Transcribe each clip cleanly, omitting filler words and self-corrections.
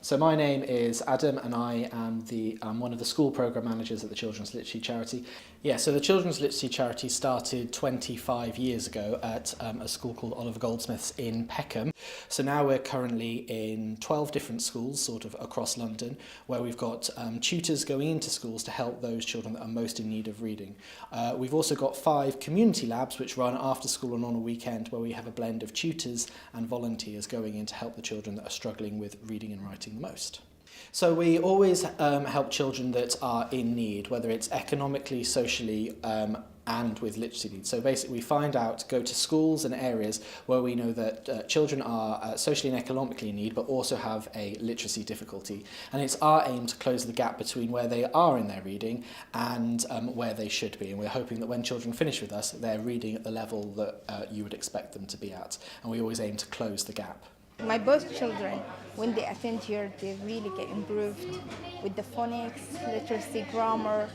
So my name is Adam and I am one of the school programme managers at the Children's Literacy Charity. Yeah, so the Children's Literacy Charity started 25 years ago at a school called Oliver Goldsmith's in Peckham. So now we're currently in 12 different schools sort of across London, where we've got tutors going into schools to help those children that are most in need of reading. We've also got 5 community labs which run after school and on a weekend, where we have a blend of tutors and volunteers going in to help the children that are struggling with reading and writing the most. So we always help children that are in need, whether it's economically, socially, and with literacy needs. So basically we go to schools and areas where we know that children are socially and economically in need, but also have a literacy difficulty. And it's our aim to close the gap between where they are in their reading and where they should be. And we're hoping that when children finish with us, they're reading at the level that you would expect them to be at. And we always aim to close the gap. My both children, when they attend here, they really get improved with the phonics, literacy, grammar,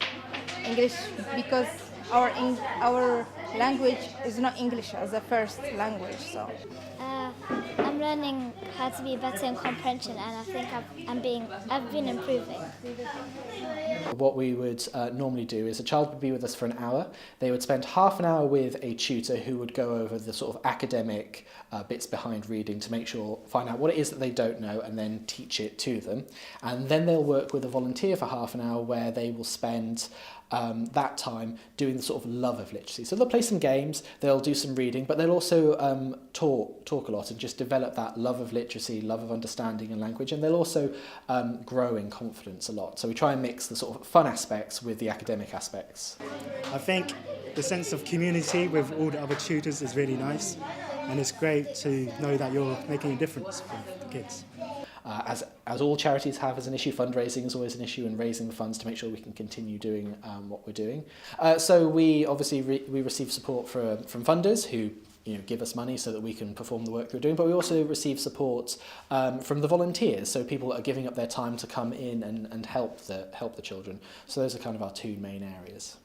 English, because our language is not English as a first language. So I'm learning how to be better in comprehension, and I think I've been improving. What we would normally do is a child would be with us for an hour. They would spend half an hour with a tutor who would go over the sort of academic bits behind reading to find out what it is that they don't know and then teach it to them. And then they'll work with a volunteer for half an hour where they will spend that time doing the sort of love of literacy. So they'll play some games, they'll do some reading, but they'll also talk a lot and just develop that love of literacy, love of understanding and language, and they'll also grow in confidence a lot. So we try and mix the sort of fun aspects with the academic aspects. I think the sense of community with all the other tutors is really nice, and it's great to know that you're making a difference for the kids. As all charities have as an issue, fundraising is always an issue, and raising the funds to make sure we can continue doing what we're doing. So we obviously we receive support from funders who give us money so that we can perform the work we're doing, but we also receive support from the volunteers, so people that are giving up their time to come in and help the children. So those are kind of our 2 main areas.